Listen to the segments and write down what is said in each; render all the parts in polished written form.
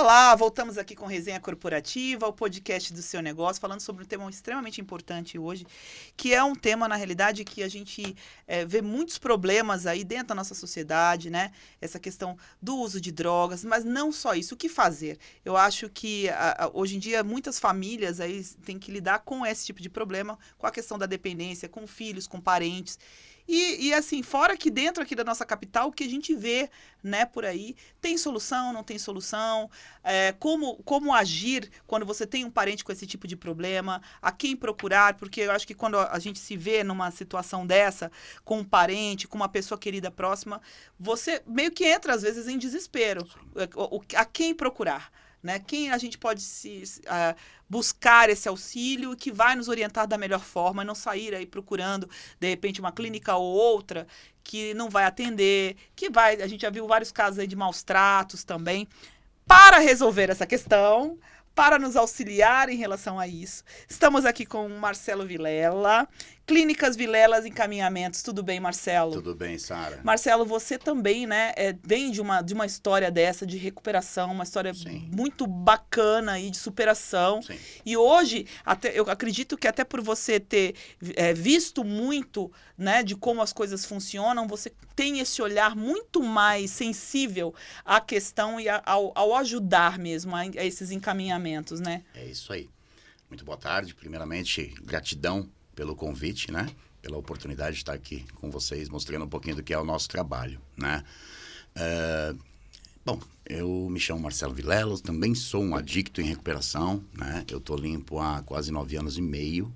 Olá, voltamos aqui com Resenha Corporativa, o podcast do seu negócio, falando sobre um tema extremamente importante hoje, que é um tema, na realidade, que a gente vê muitos problemas aí dentro da nossa sociedade, né? Essa questão do uso de drogas, mas não só isso, o que fazer? Eu acho que hoje em dia muitas famílias aí têm que lidar com esse tipo de problema, com a questão da dependência, com filhos, com parentes. E assim, fora que dentro aqui da nossa capital, o que a gente vê, né, por aí, tem solução, não tem solução, como agir quando você tem um parente com esse tipo de problema, a quem procurar, porque eu acho que quando a gente se vê numa situação dessa, com um parente, com uma pessoa querida próxima, você meio que entra, às vezes, em desespero. A quem procurar? Né? Quem a gente pode buscar esse auxílio que vai nos orientar da melhor forma, não sair aí procurando, de repente, uma clínica ou outra que não vai atender, a gente já viu vários casos aí de maus tratos também. Para resolver essa questão, para nos auxiliar em relação a isso, estamos aqui com o Marcelo Vilela, Clínicas Vilelas Encaminhamentos. Tudo bem, Marcelo? Tudo bem, Sara. Marcelo, você também, né, vem de uma história dessa, de recuperação, uma história Sim. muito bacana aí, de superação. Sim. E hoje, eu acredito que até por você ter visto muito, né, de como as coisas funcionam, você tem esse olhar muito mais sensível à questão e ao ajudar mesmo a esses encaminhamentos, né? É isso aí. Muito boa tarde. Primeiramente, gratidão pelo convite, né? Pela oportunidade de estar aqui com vocês, mostrando um pouquinho do que é o nosso trabalho, né? Bom, eu me chamo Marcelo Vilela, também sou um adicto em recuperação, né? Eu tô limpo há quase 9 anos e meio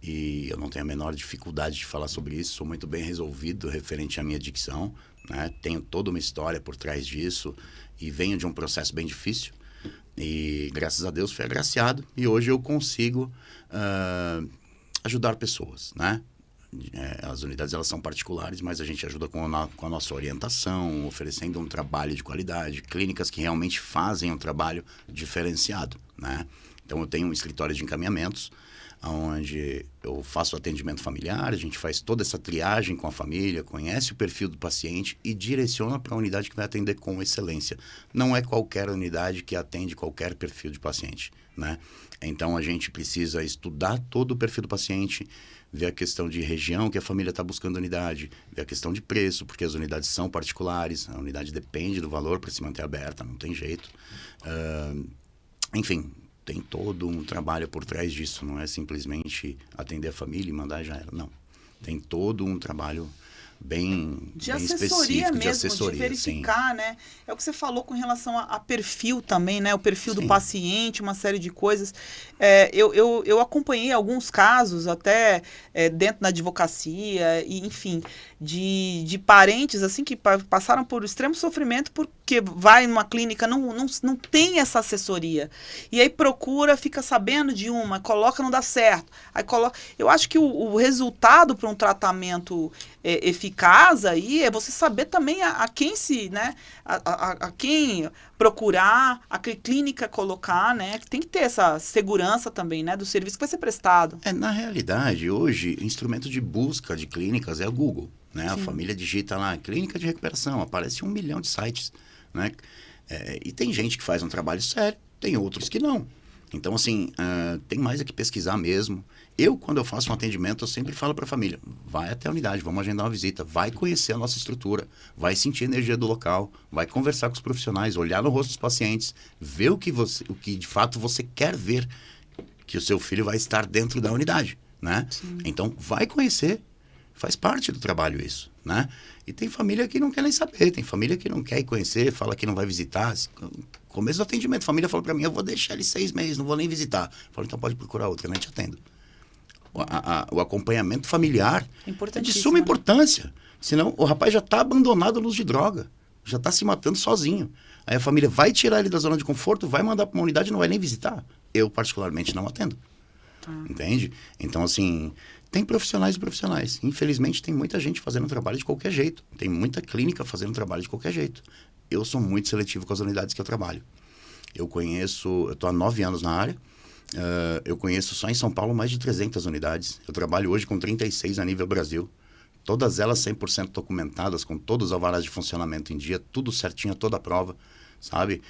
e eu não tenho a menor dificuldade de falar sobre isso, sou muito bem resolvido referente à minha adicção, né? Tenho toda uma história por trás disso e venho de um processo bem difícil e graças a Deus fui agraciado e hoje eu consigo ajudar pessoas, né? As unidades elas são particulares, mas a gente ajuda com a nossa orientação, oferecendo um trabalho de qualidade, clínicas que realmente fazem um trabalho diferenciado, né? Então eu tenho um escritório de encaminhamentos, onde eu faço atendimento familiar, a gente faz toda essa triagem com a família, conhece o perfil do paciente e direciona para a unidade que vai atender com excelência. Não é qualquer unidade que atende qualquer perfil de paciente, né? Então a gente precisa estudar todo o perfil do paciente, ver a questão de região que a família está buscando a unidade, ver a questão de preço, porque as unidades são particulares, a unidade depende do valor para se manter aberta, não tem jeito. Enfim, tem todo um trabalho por trás disso, não é simplesmente atender a família e mandar já era, não. Tem todo um trabalho bem assessoria específico, mesmo, de assessoria, de verificar, sim. né? É o que você falou com relação a perfil também, né? O perfil do Sim. paciente, uma série de coisas. Eu acompanhei alguns casos, até dentro da advocacia, e, enfim, de parentes assim que passaram por extremo sofrimento porque vai numa clínica, não tem essa assessoria. E aí procura, fica sabendo de uma, coloca, não dá certo. Aí coloca. Eu acho que o resultado para um tratamento eficaz aí é você saber também a quem se, né, a quem procurar, a que clínica colocar, né, que tem que ter essa segurança também, né, do serviço que vai ser prestado. Na realidade, hoje, instrumento de busca de clínicas é o Google, né? Sim. A família digita lá, clínica de recuperação, aparece 1 milhão de sites, né? E tem gente que faz um trabalho sério, tem outros que não. Então, assim, tem mais é que pesquisar mesmo. Quando eu faço um atendimento, eu sempre falo para a família, vai até a unidade, vamos agendar uma visita, vai conhecer a nossa estrutura, vai sentir a energia do local, vai conversar com os profissionais, olhar no rosto dos pacientes, ver o que de fato você quer ver, que o seu filho vai estar dentro da unidade, né? Sim. Então, vai conhecer, faz parte do trabalho isso, né? E tem família que não quer nem saber, tem família que não quer ir conhecer, fala que não vai visitar. Começo do atendimento, a família falou para mim, eu vou deixar ele 6 meses, não vou nem visitar. Eu falo, então pode procurar outra, eu nem te atendo. O acompanhamento familiar é de suma importância. Senão, o rapaz já está abandonado à luz de droga, já está se matando sozinho. Aí a família vai tirar ele da zona de conforto, vai mandar para uma unidade e não vai nem visitar. Eu, particularmente, não atendo. Entende? Então, assim, tem profissionais e profissionais. Infelizmente, tem muita gente fazendo trabalho de qualquer jeito. Tem muita clínica fazendo trabalho de qualquer jeito. Eu sou muito seletivo com as unidades que eu trabalho. Eu estou há 9 anos na área. Eu conheço só em São Paulo mais de 300 unidades. Eu trabalho hoje com 36 a nível Brasil. Todas elas 100% documentadas, com todos os alvarás de funcionamento em dia, tudo certinho, toda a prova. sabe?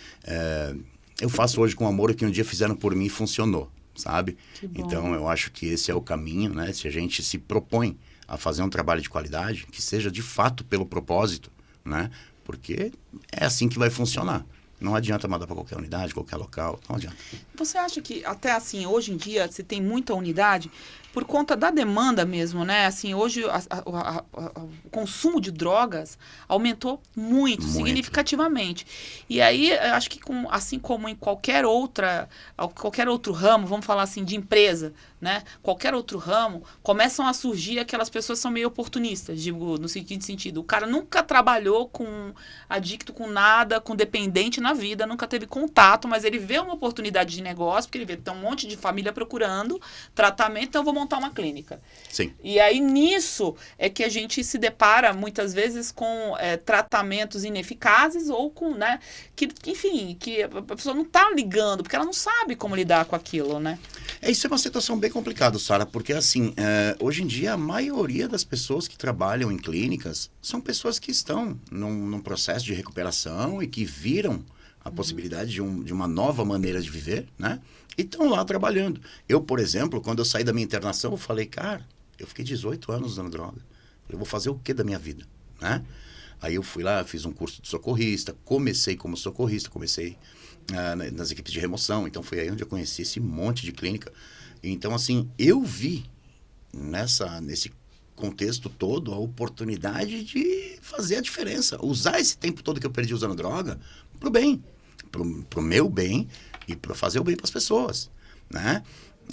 Eu faço hoje com amor o que um dia fizeram por mim e funcionou, sabe? Então, eu acho que esse é o caminho, né? Se a gente se propõe a fazer um trabalho de qualidade, que seja de fato pelo propósito, né? Porque é assim que vai funcionar. Não adianta mandar para qualquer unidade, qualquer local, não adianta. Você acha que até assim, hoje em dia, se tem muita unidade, por conta da demanda mesmo, né? Assim, hoje o consumo de drogas aumentou muito, significativamente. E aí, eu acho que assim como em qualquer outro ramo, vamos falar assim, de empresa, né? Qualquer outro ramo, começam a surgir aquelas pessoas que são meio oportunistas, digo, no seguinte sentido. O cara nunca trabalhou com adicto, com nada, com dependente na vida, nunca teve contato, mas ele vê uma oportunidade de negócio, porque ele vê que tem um monte de família procurando tratamento, então eu vou montar uma clínica. Sim. E aí, nisso, é que a gente se depara, muitas vezes, com tratamentos ineficazes ou com, né, enfim, que a pessoa não está ligando, porque ela não sabe como lidar com aquilo, né? Isso é uma situação bem complicada, Sara, porque, assim, hoje em dia, a maioria das pessoas que trabalham em clínicas são pessoas que estão num processo de recuperação e que viram a possibilidade de uma nova maneira de viver, né? E estão lá trabalhando. Eu, por exemplo, quando eu saí da minha internação, eu falei, cara, eu fiquei 18 anos usando droga. Eu vou fazer o que da minha vida, né? Aí eu fui lá, fiz um curso de socorrista, comecei como socorrista, nas equipes de remoção. Então, foi aí onde eu conheci esse monte de clínica. Então, assim, eu vi nesse contexto todo a oportunidade de fazer a diferença. Usar esse tempo todo que eu perdi usando droga pro bem, pro meu bem e para fazer o bem para as pessoas, né?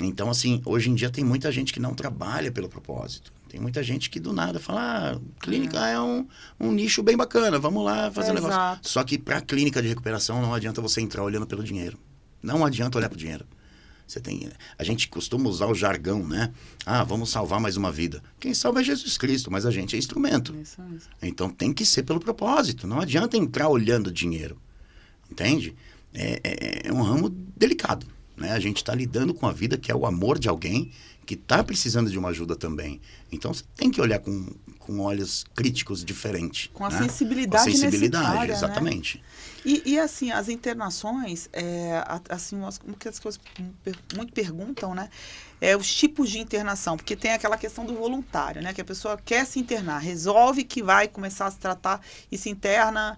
Então, assim, hoje em dia tem muita gente que não trabalha pelo propósito. Tem muita gente que do nada fala, clínica é um nicho bem bacana, vamos lá fazer um negócio. Só que para a clínica de recuperação não adianta você entrar olhando pelo dinheiro. Não adianta olhar pro dinheiro. A gente costuma usar o jargão, né? Vamos salvar mais uma vida. Quem salva é Jesus Cristo, mas a gente é instrumento. Isso. Então tem que ser pelo propósito. Não adianta entrar olhando dinheiro. Entende? É um ramo delicado, né? A gente está lidando com a vida, que é o amor de alguém que está precisando de uma ajuda também. Então, você tem que olhar com olhos críticos diferentes. Com a sensibilidade necessária. Com a sensibilidade, exatamente. Né? E, assim, as internações, assim, uma das coisas que muito perguntam, né? Os tipos de internação, porque tem aquela questão do voluntário, né? Que a pessoa quer se internar, resolve que vai começar a se tratar e se interna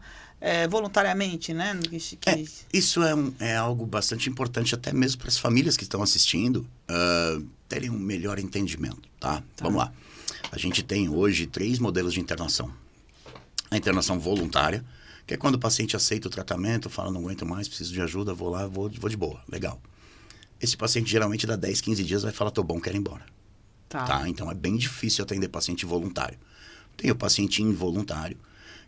voluntariamente, né? Isso é algo bastante importante até mesmo para as famílias que estão assistindo terem um melhor entendimento, tá? Vamos lá. A gente tem hoje 3 modelos de internação. A internação voluntária, que é quando o paciente aceita o tratamento, fala, não aguento mais, preciso de ajuda, vou lá, vou de boa. Legal. Esse paciente geralmente dá 10, 15 dias vai falar, tô bom, quero ir embora. Tá? Então é bem difícil atender paciente voluntário. Tem o paciente involuntário,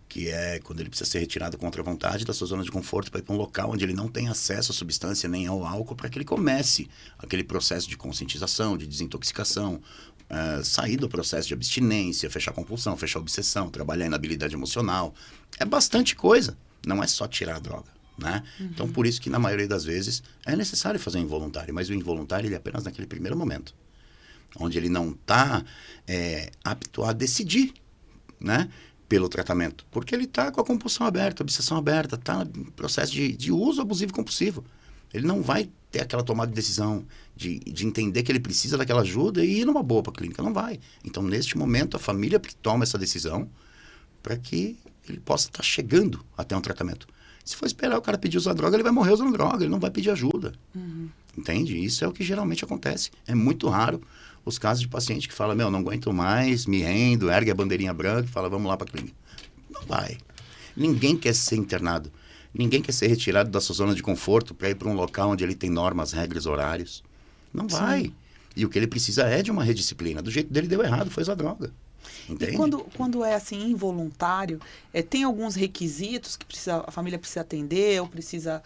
que é quando ele precisa ser retirado contra a vontade da sua zona de conforto para ir para um local onde ele não tem acesso à substância nem ao álcool, para que ele comece aquele processo de conscientização, de desintoxicação, sair do processo de abstinência, fechar a compulsão, fechar a obsessão, trabalhar a inabilidade emocional. É bastante coisa, não é só tirar a droga, né? Então, por isso que na maioria das vezes é necessário fazer o involuntário, mas o involuntário ele é apenas naquele primeiro momento, onde ele não está apto a decidir, né? Pelo tratamento, porque ele está com a compulsão aberta, a obsessão aberta, está no processo de uso abusivo compulsivo. Ele não vai ter aquela tomada de decisão de entender que ele precisa daquela ajuda e ir numa boa para a clínica, não vai. Então, neste momento, a família toma essa decisão para que ele possa estar chegando até um tratamento. Se for esperar o cara pedir usar droga, ele vai morrer usando droga, ele não vai pedir ajuda. Entende? Isso é o que geralmente acontece. É muito raro os casos de paciente que fala, não aguento mais, me rendo, ergue a bandeirinha branca e fala, vamos lá para a clínica. Não vai. Ninguém quer ser internado. Ninguém quer ser retirado da sua zona de conforto para ir para um local onde ele tem normas, regras, horários. Não vai. E o que ele precisa é de uma redisciplina. Do jeito dele deu errado, foi usar droga. Entende? E quando é assim, involuntário, tem alguns requisitos que a família precisa atender, ou precisa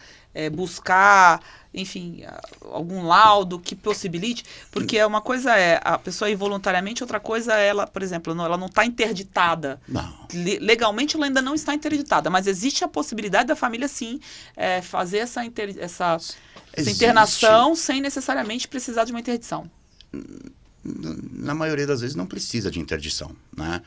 buscar, enfim, algum laudo que possibilite? Porque uma coisa é a pessoa ir voluntariamente, outra coisa é ela, por exemplo, ela não está interditada. Não. Legalmente ela ainda não está interditada, mas existe a possibilidade da família, sim, fazer essa internação sem necessariamente precisar de uma interdição. Na maioria das vezes não precisa de interdição, né?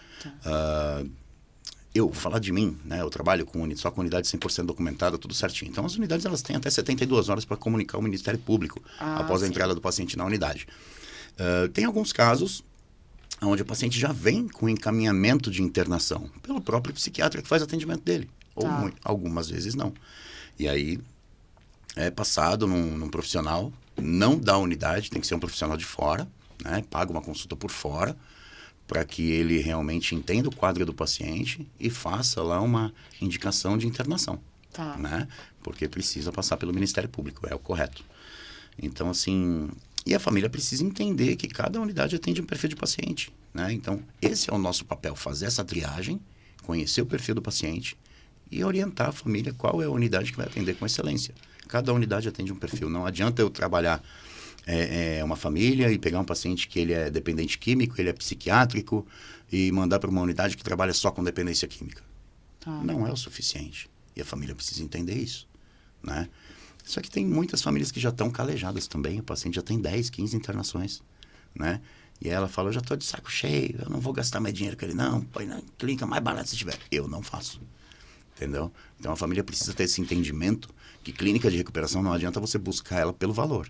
eu vou falar de mim, né? Eu trabalho só com unidade 100% documentada, tudo certinho. Então, as unidades elas têm até 72 horas para comunicar ao Ministério Público após a entrada do paciente na unidade. Tem alguns casos onde o paciente já vem com encaminhamento de internação pelo próprio psiquiatra que faz atendimento dele. Ou algumas vezes não. E aí é passado num profissional, não da unidade, tem que ser um profissional de fora, né? Paga uma consulta por fora, para que ele realmente entenda o quadro do paciente e faça lá uma indicação de internação, né? Porque precisa passar pelo Ministério Público, é o correto. Então, assim, e a família precisa entender que cada unidade atende um perfil de paciente, né? Então, esse é o nosso papel, fazer essa triagem, conhecer o perfil do paciente e orientar a família qual é a unidade que vai atender com excelência. Cada unidade atende um perfil, não adianta eu trabalhar uma família e pegar um paciente que ele é dependente químico, ele é psiquiátrico e mandar para uma unidade que trabalha só com dependência química. Não é o suficiente. E a família precisa entender isso, né? Só que tem muitas famílias que já estão calejadas também. O paciente já tem 10, 15 internações, né? E ela fala, eu já estou de saco cheio, eu não vou gastar mais dinheiro com ele, não. Põe na clínica mais barata se tiver. Eu não faço. Entendeu? Então a família precisa ter esse entendimento que clínica de recuperação não adianta você buscar ela pelo valor.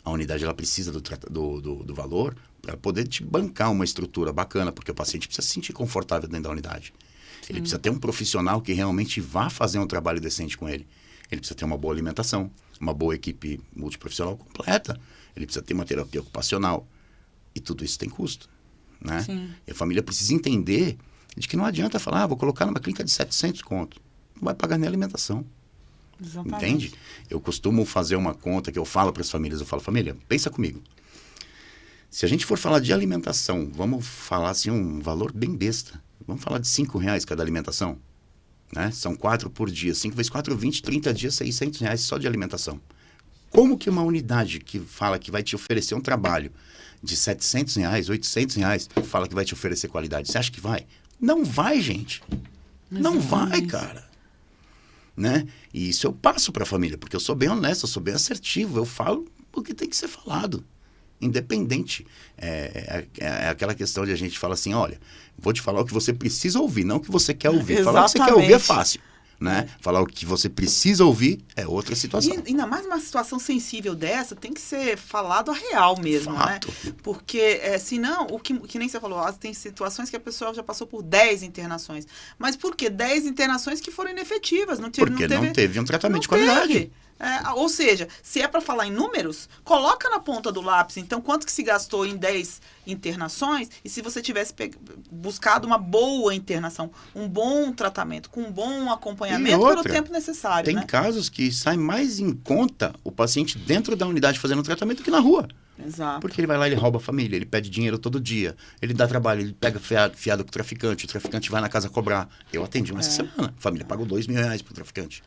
A unidade ela precisa do valor para poder te bancar uma estrutura bacana, porque o paciente precisa se sentir confortável dentro da unidade. Sim. Ele precisa ter um profissional que realmente vá fazer um trabalho decente com ele. Ele precisa ter uma boa alimentação, uma boa equipe multiprofissional completa. Ele precisa ter uma terapia ocupacional. E tudo isso tem custo, né? Sim. E a família precisa entender de que não adianta falar, vou colocar numa clínica de 700 conto. Não vai pagar nem alimentação. Exatamente. Entende? Eu costumo fazer uma conta que eu falo para as famílias, eu falo, família, pensa comigo. Se a gente for falar de alimentação, vamos falar assim um valor bem besta. Vamos falar de R$5 cada alimentação, né? São 4 por dia. 5 vezes 4, 20, 30 dias, R$600 só de alimentação. Como que uma unidade que fala que vai te oferecer um trabalho de R$700, R$800, fala que vai te oferecer qualidade? Você acha que vai? Não vai, gente. Não vai, cara. Né? E isso eu passo para a família, porque eu sou bem honesto, eu sou bem assertivo, eu falo o que tem que ser falado, independente. É aquela questão de a gente fala assim, olha, vou te falar o que você precisa ouvir, não o que você quer ouvir. Falar o que você quer ouvir é fácil, né? Falar o que você precisa ouvir é outra situação. E ainda mais numa situação sensível dessa, tem que ser falado a real mesmo, fato. Né? Porque, senão, que nem você falou, tem situações que a pessoa já passou por 10 internações. Mas por quê? 10 internações que foram inefetivas. Não teve um tratamento de qualidade. Ou seja, se é para falar em números, coloca na ponta do lápis, então, quanto que se gastou em 10 internações, e se você tivesse buscado uma boa internação, um bom tratamento, com um bom acompanhamento pelo tempo necessário. Tem casos que sai mais em conta o paciente dentro da unidade fazendo o tratamento que na rua. Exato. Porque ele vai lá, ele rouba a família, ele pede dinheiro todo dia, ele dá trabalho, ele pega fiado com o traficante vai na casa cobrar. Eu atendi essa semana, a família pagou R$2.000 pro traficante.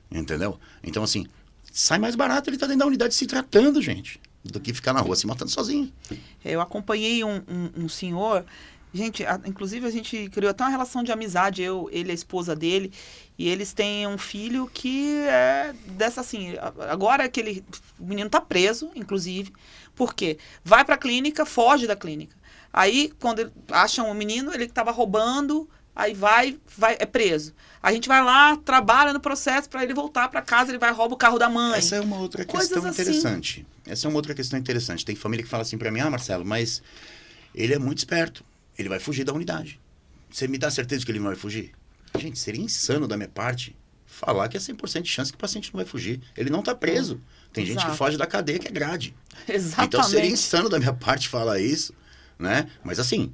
Entendeu? Então, assim, sai mais barato ele tá dentro da unidade se tratando, gente, do que ficar na rua se matando sozinho. Eu acompanhei um senhor, gente, inclusive a gente criou até uma relação de amizade, ele e a esposa dele, e eles têm um filho que é dessa assim, agora o menino tá preso, inclusive, por quê? Vai pra clínica, foge da clínica. Aí, quando acham o menino, ele tava roubando, aí vai, é preso. A gente vai lá, trabalha no processo para ele voltar para casa, ele vai rouba o carro da mãe. Essa é uma outra questão interessante. Essa é uma outra questão interessante. Tem família que fala assim para mim, Marcelo, mas ele é muito esperto. Ele vai fugir da unidade. Você me dá certeza que ele não vai fugir? Gente, seria insano da minha parte falar que é 100% de chance que o paciente não vai fugir. Ele não está preso. Tem gente que foge da cadeia que é grade. Exatamente. Então seria insano da minha parte falar isso, né? Mas assim,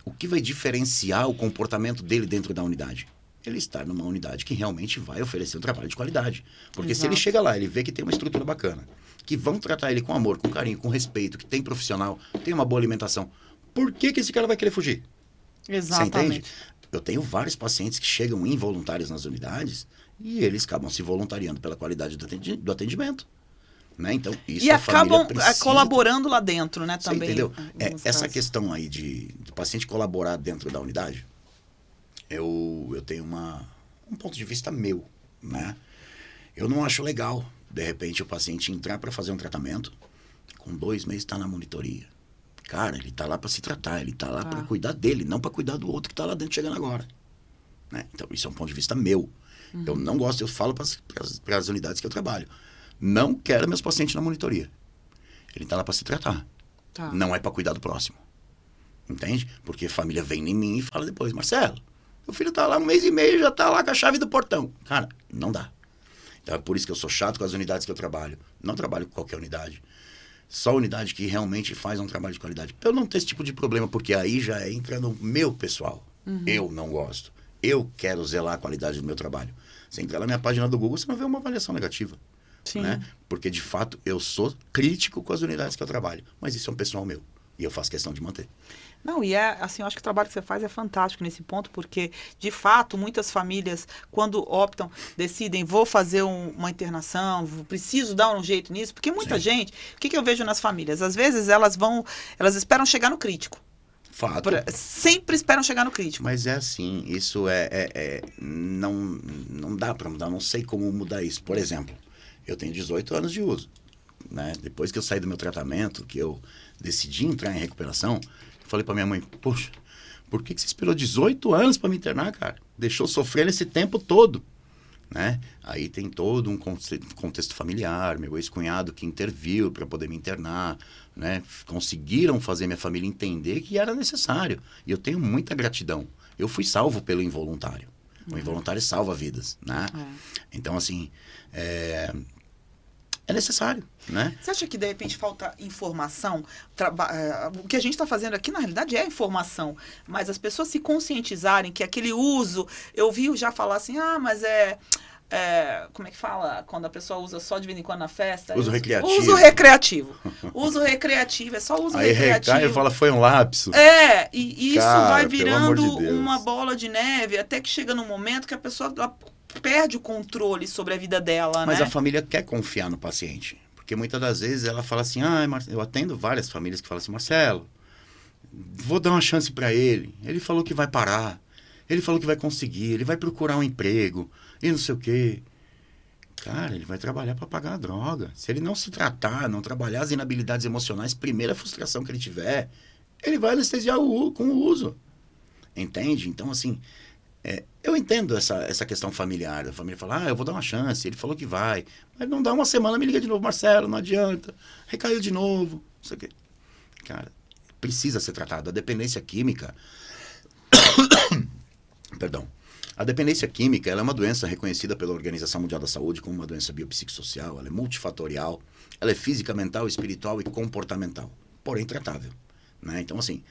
o que vai diferenciar o comportamento dele dentro da unidade? Ele estar numa unidade que realmente vai oferecer um trabalho de qualidade. Porque se ele chega lá, ele vê que tem uma estrutura bacana, que vão tratar ele com amor, com carinho, com respeito, que tem profissional, tem uma boa alimentação, por que esse cara vai querer fugir? Exatamente. Você entende? Eu tenho vários pacientes que chegam involuntários nas unidades e eles acabam se voluntariando pela qualidade do atendimento. Né? Então, isso e acabam colaborando lá dentro, né? Também. Você entendeu? Essa questão aí do paciente colaborar dentro da unidade, eu tenho um ponto de vista meu, né? Eu não acho legal, de repente, o paciente entrar para fazer um tratamento, com 2 meses está na monitoria. Cara, ele está lá para se tratar, ele está lá para cuidar dele, não para cuidar do outro que está lá dentro chegando agora. né? Então, isso é um ponto de vista meu. Eu não gosto, eu falo para as unidades que eu trabalho. Não quero meus pacientes na monitoria. Ele está lá para se tratar. Tá. Não é para cuidar do próximo. Entende? Porque a família vem em mim e fala depois, Marcelo, meu filho tá lá 1 mês e meio, já tá lá com a chave do portão. Cara, não dá. Então é por isso que eu sou chato com as unidades que eu trabalho. Não trabalho com qualquer unidade. Só unidade que realmente faz um trabalho de qualidade. Pra eu não ter esse tipo de problema, porque aí já entra no meu pessoal. Eu não gosto. Eu quero zelar a qualidade do meu trabalho. Você entrar na minha página do Google, você não vê uma avaliação negativa. Sim. Né? Porque, de fato, eu sou crítico com as unidades que eu trabalho. Mas isso é um pessoal meu. E eu faço questão de manter. Não, e assim, eu acho que o trabalho que você faz é fantástico nesse ponto, porque, de fato, muitas famílias, quando optam, decidem, vou fazer uma internação, preciso dar um jeito nisso, porque muita gente, o que eu vejo nas famílias? Às vezes elas esperam chegar no crítico. Fato. Sempre esperam chegar no crítico. Mas é assim, isso não dá para mudar, não sei como mudar isso. Por exemplo, eu tenho 18 anos de uso. Né? Depois que eu saí do meu tratamento, que eu decidi entrar em recuperação, eu falei para minha mãe, poxa, por que você esperou 18 anos para me internar, cara? Deixou sofrer esse tempo todo. Né? Aí tem todo um contexto familiar, meu ex-cunhado que interviu para poder me internar, né? Conseguiram fazer minha família entender que era necessário. E eu tenho muita gratidão. Eu fui salvo pelo involuntário. O involuntário salva vidas. Né? Então, assim, é necessário, né? Você acha que, de repente, falta informação? O que a gente está fazendo aqui, na realidade, é informação. Mas as pessoas se conscientizarem que aquele uso... Eu vi já falar assim, mas como é que fala? Quando a pessoa usa só de vez em quando na festa? Uso recreativo. Uso recreativo. Uso recreativo, é só uso recreativo. Aí fala, foi um lapso. E isso vai virando uma bola de neve, até que chega num momento que a pessoa... perde o controle sobre a vida dela, Mas né? a família quer confiar no paciente. Porque muitas das vezes ela fala assim, eu atendo várias famílias que falam assim, Marcelo, vou dar uma chance para ele. Ele falou que vai parar. Ele falou que vai conseguir. Ele vai procurar um emprego. E não sei o quê. Cara, ele vai trabalhar para pagar a droga. Se ele não se tratar, não trabalhar as inabilidades emocionais, primeira frustração que ele tiver, ele vai anestesiar com o uso. Entende? Então, assim... eu entendo essa questão familiar. A família fala, eu vou dar uma chance. Ele falou que vai. Mas não dá uma semana, me liga de novo. Marcelo, não adianta. Recaiu de novo. Não sei o quê. Cara, precisa ser tratado. A dependência química... Perdão. A dependência química ela é uma doença reconhecida pela Organização Mundial da Saúde como uma doença biopsicossocial. Ela é multifatorial. Ela é física, mental, espiritual e comportamental. Porém, tratável. Né? Então, assim...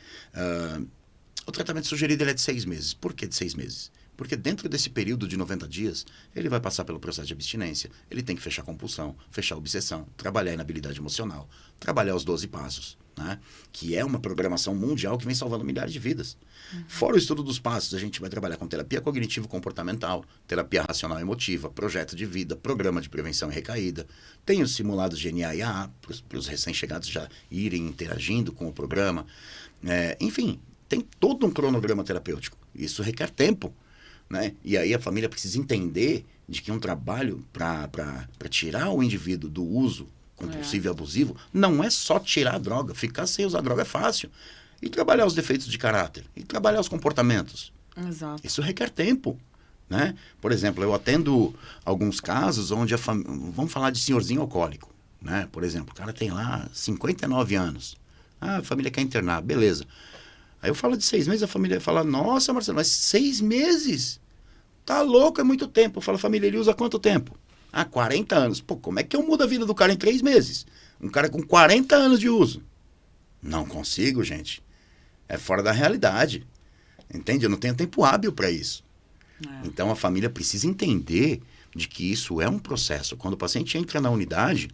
o tratamento sugerido é de 6 meses. Por que de 6 meses? Porque dentro desse período de 90 dias, ele vai passar pelo processo de abstinência. Ele tem que fechar a compulsão, fechar a obsessão, trabalhar a inabilidade emocional, trabalhar os 12 passos, né? Que é uma programação mundial que vem salvando milhares de vidas. Fora o estudo dos passos, a gente vai trabalhar com terapia cognitivo-comportamental, terapia racional emotiva, projeto de vida, programa de prevenção e recaída. Tem os simulados de NA e AA, para os recém-chegados já irem interagindo com o programa. Enfim... Tem todo um cronograma terapêutico. Isso requer tempo. Né? E aí a família precisa entender de que um trabalho para tirar o indivíduo do uso compulsivo e abusivo não é só tirar a droga. Ficar sem usar droga é fácil. E trabalhar os defeitos de caráter. E trabalhar os comportamentos. Exato. Isso requer tempo. Né? Por exemplo, eu atendo alguns casos onde vamos falar de senhorzinho alcoólico. Né? Por exemplo, o cara tem lá 59 anos. A família quer internar. Beleza. Aí eu falo de 6 meses, a família fala, nossa, Marcelo, mas 6 meses? Tá louco, é muito tempo. Eu falo, família, ele usa quanto tempo? 40 anos. Pô, como é que eu mudo a vida do cara em 3 meses? Um cara com 40 anos de uso. Não consigo, gente. É fora da realidade. Entende? Eu não tenho tempo hábil para isso. Então a família precisa entender de que isso é um processo. Quando o paciente entra na unidade,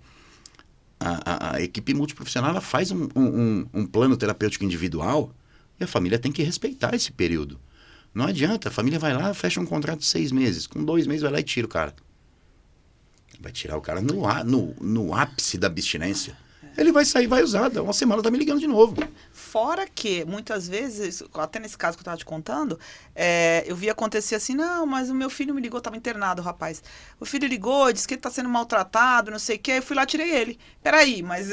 a equipe multiprofissional ela faz um plano terapêutico individual. E a família tem que respeitar esse período. Não adianta, a família vai lá, fecha um contrato de 6 meses. Com 2 meses vai lá e tira o cara. Vai tirar o cara no ápice da abstinência. ele vai sair, vai usar. Uma semana tá me ligando de novo. Fora que, muitas vezes, até nesse caso que eu estava te contando, eu vi acontecer assim, não, mas o meu filho me ligou, estava internado, rapaz. O filho ligou, disse que ele está sendo maltratado, não sei o quê, eu fui lá, tirei ele. Peraí, mas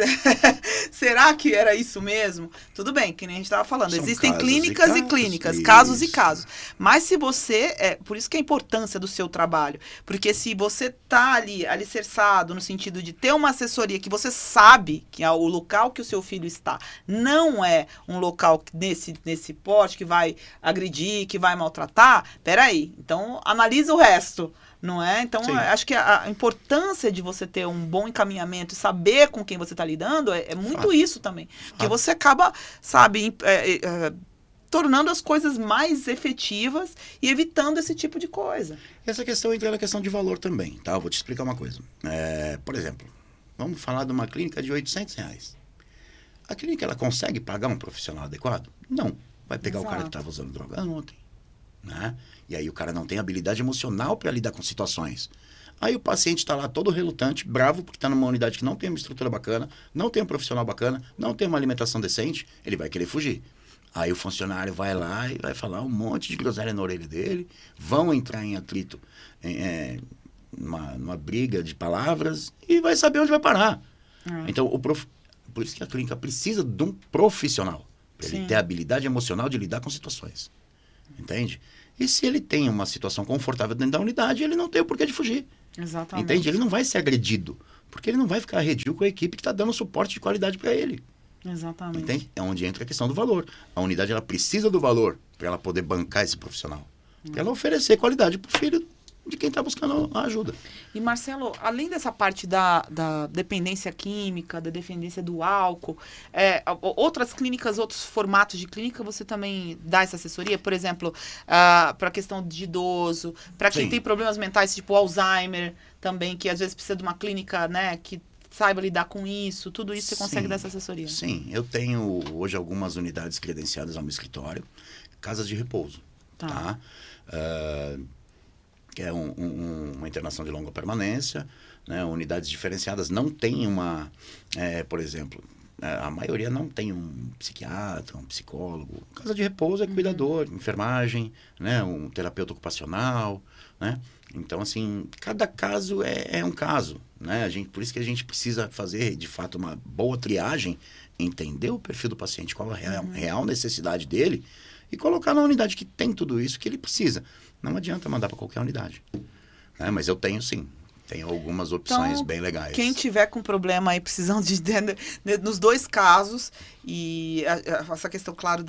será que era isso mesmo? Tudo bem, que nem a gente estava falando, São existem casos clínicas e e clínicas, casos, casos e isso. casos. Mas se você, por isso que é a importância do seu trabalho, porque se você está ali alicerçado no sentido de ter uma assessoria que você sabe que é o local que o seu filho está, não é um local nesse porte que vai agredir, que vai maltratar, peraí, então analisa o resto, não é? Então, Sim. acho que a importância de você ter um bom encaminhamento e saber com quem você está lidando é muito Fato. isso também. Porque Fato. você acaba, sabe, tornando as coisas mais efetivas e evitando esse tipo de coisa. Essa questão entra na questão de valor também, tá? Eu vou te explicar uma coisa. Por exemplo, vamos falar de uma clínica de R$800. A clínica, ela consegue pagar um profissional adequado? Não. Vai pegar o cara que estava usando droga ontem, né? E aí o cara não tem habilidade emocional para lidar com situações. Aí o paciente está lá todo relutante, bravo, porque está numa unidade que não tem uma estrutura bacana, não tem um profissional bacana, não tem uma alimentação decente, ele vai querer fugir. Aí o funcionário vai lá e vai falar um monte de groselha na orelha dele, vão entrar em atrito, numa briga de palavras, e vai saber onde vai parar. Então, por isso que a clínica precisa de um profissional, para ele ter a habilidade emocional de lidar com situações. Entende? E se ele tem uma situação confortável dentro da unidade, ele não tem o porquê de fugir. Exatamente. Entende? Ele não vai ser agredido, porque ele não vai ficar arredio com a equipe que está dando suporte de qualidade para ele. Exatamente. Entende? É onde entra a questão do valor. A unidade, ela precisa do valor para ela poder bancar esse profissional. Para ela oferecer qualidade para o filho de quem está buscando a ajuda. E, Marcelo, além dessa parte da dependência química, da dependência do álcool, outras clínicas, outros formatos de clínica, você também dá essa assessoria? Por exemplo, para a questão de idoso, para quem tem problemas mentais, tipo Alzheimer, também, que às vezes precisa de uma clínica, né, que saiba lidar com isso, tudo isso você consegue dar essa assessoria? Sim, eu tenho hoje algumas unidades credenciadas ao meu escritório, casas de repouso, tá? Que é uma internação de longa permanência, né? Unidades diferenciadas não tem uma, por exemplo, a maioria não tem um psiquiatra, um psicólogo. Casa de repouso é cuidador, enfermagem, né? Um terapeuta ocupacional, né? Então, assim, cada caso é um caso, né? Por isso que a gente precisa fazer, de fato, uma boa triagem, entender o perfil do paciente, qual é a real necessidade dele e colocar na unidade que tem tudo isso que ele precisa. Não adianta mandar para qualquer unidade. Né? Mas eu tenho, sim. Tenho algumas opções bem legais. Quem tiver com problema aí, precisando nos dois casos, e essa questão, claro,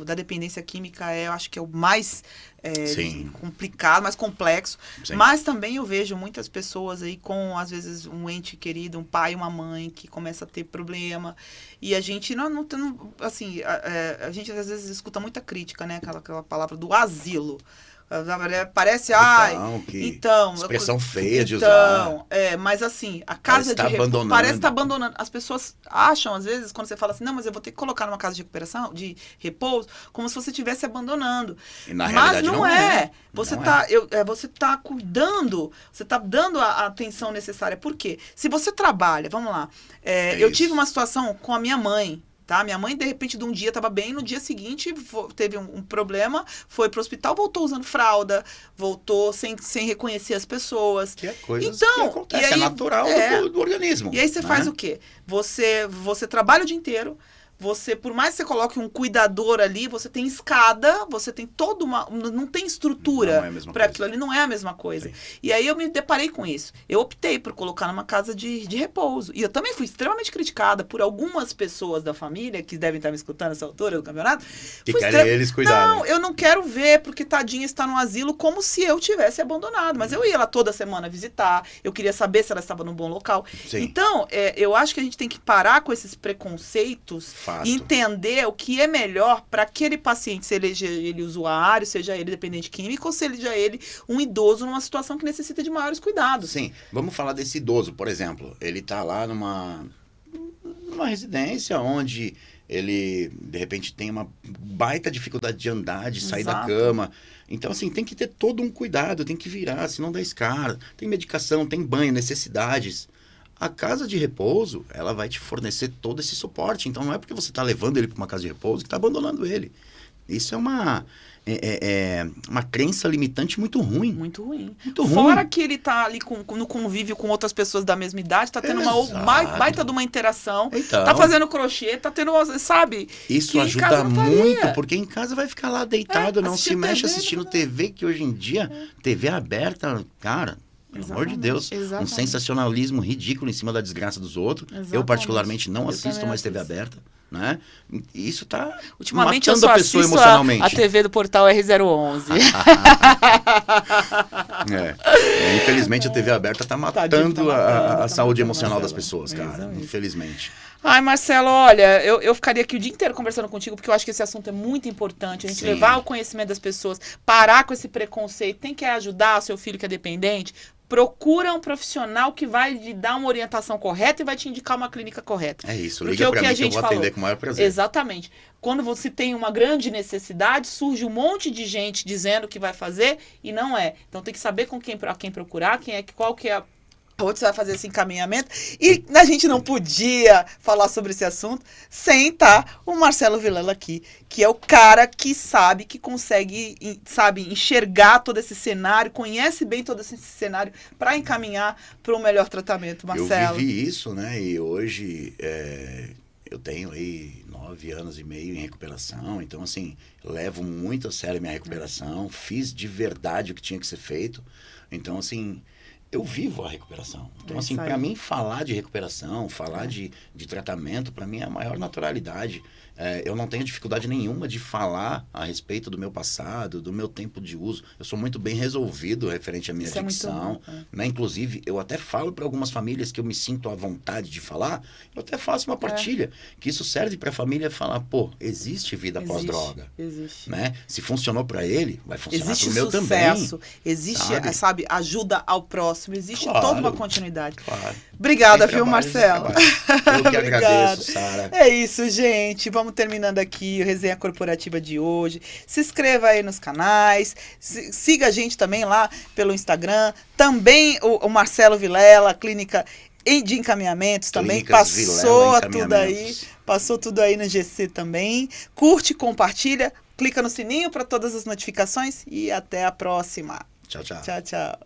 da dependência química, eu acho que é o mais complicado, mais complexo. Sim. Mas também eu vejo muitas pessoas aí com, às vezes, um ente querido, um pai, uma mãe, que começa a ter problema. E a gente assim, a gente às vezes escuta muita crítica, né? Aquela palavra do asilo. Parece, então... Expressão feia de usar. Mas assim, a casa de repouso parece estar abandonando. As pessoas acham, às vezes, quando você fala assim, não, mas eu vou ter que colocar numa casa de recuperação, de repouso, como se você estivesse abandonando. E na realidade não é. Você está cuidando, você está dando a atenção necessária. Por quê? Se você trabalha, vamos lá, eu tive uma situação com a minha mãe. Tá? Minha mãe, de repente, de um dia estava bem, no dia seguinte teve um problema, foi pro hospital, voltou usando fralda, voltou sem reconhecer as pessoas. Que é coisa que acontece, é natural do organismo. E aí você faz o quê? Você trabalha o dia inteiro, por mais que você coloque um cuidador ali, você tem escada, você tem toda não tem estrutura para aquilo ali, não é a mesma coisa. Sim. E aí eu me deparei com isso. Eu optei por colocar numa casa de repouso. E eu também fui extremamente criticada por algumas pessoas da família, que devem estar me escutando nessa altura do campeonato. Que querem eles cuidar. Não, eu não quero ver, porque tadinha está no asilo como se eu tivesse abandonado. Mas eu ia lá toda semana visitar, eu queria saber se ela estava num bom local. Sim. Então, eu acho que a gente tem que parar com esses preconceitos. E entender o que é melhor para aquele paciente, seja ele usuário, seja ele dependente químico, ou seja ele um idoso numa situação que necessita de maiores cuidados. Sim, vamos falar desse idoso, por exemplo. Ele está lá numa residência onde ele, de repente, tem uma baita dificuldade de andar, de sair da cama. Então, assim, tem que ter todo um cuidado, tem que virar, senão dá escada. Tem medicação, tem banho, necessidades. A casa de repouso, ela vai te fornecer todo esse suporte. Então, não é porque você está levando ele para uma casa de repouso que está abandonando ele. Isso é uma crença limitante muito ruim. Muito ruim. Muito ruim. Fora que ele tá ali no convívio com outras pessoas da mesma idade, tá tendo uma baita de uma interação, Então, tá fazendo crochê, tá tendo, sabe? isso que em ajuda casa não muito, faria. porque em casa vai ficar lá deitado, não se assistir mexe TV, assistindo não. TV, que hoje em dia, TV aberta, cara, pelo amor de Deus, um Exatamente. sensacionalismo ridículo em cima da desgraça dos outros. Eu, Exatamente. particularmente, não Eu assisto também mais TV assisto. aberta, né? E isso tá Ultimamente eu matando só a pessoa assisto emocionalmente. a TV do portal R011. Infelizmente, a TV aberta tá matando a saúde emocional das pessoas, cara. Exatamente. Infelizmente. Ai, Marcelo, olha, eu ficaria aqui o dia inteiro conversando contigo, porque eu acho que esse assunto é muito importante. A gente Sim. levar o conhecimento das pessoas, parar com esse preconceito. Tem que ajudar o seu filho que é dependente? Procura um profissional que vai lhe dar uma orientação correta e vai te indicar uma clínica correta. É isso, Porque liga o pra que a mim que eu gente vou falou. atender com o maior prazer. Exatamente. Quando você tem uma grande necessidade, surge um monte de gente dizendo que vai fazer e não é. Então tem que saber a quem procurar, qual que é onde você vai fazer esse encaminhamento. E a gente não podia falar sobre esse assunto sem estar o Marcelo Vilela aqui, que é o cara que sabe, que consegue, sabe, enxergar todo esse cenário, conhece bem todo esse cenário para encaminhar para o melhor tratamento, Marcelo. Eu vivi isso, né? E hoje eu tenho aí 9 anos e meio em recuperação. Então, assim, levo muito a sério a minha recuperação. Fiz de verdade o que tinha que ser feito. Então, assim, eu vivo a recuperação. Então, assim, para mim, falar de recuperação, falar de tratamento, para mim é a maior naturalidade. Eu não tenho dificuldade nenhuma de falar a respeito do meu passado, do meu tempo de uso. Eu sou muito bem resolvido referente à minha adicção. Né? Inclusive, eu até falo para algumas famílias que eu me sinto à vontade de falar, eu até faço uma partilha, que isso serve para a família falar, pô, existe vida pós-droga. Existe. Né? Se funcionou para ele, vai funcionar existe para o meu sucesso, também. Existe, sabe, ajuda ao próximo, existe Claro, toda uma continuidade. Claro. Obrigada, viu, Marcelo? Eu que agradeço, Sara. É isso, gente. Vamos terminando aqui o Resenha Corporativa de hoje. Se inscreva aí nos canais. Siga a gente também lá pelo Instagram. Também o Marcelo Vilela, clínica de encaminhamentos também. Passou tudo aí no GC também. Curte, compartilha, clica no sininho para todas as notificações e até a próxima. Tchau, tchau. Tchau, tchau.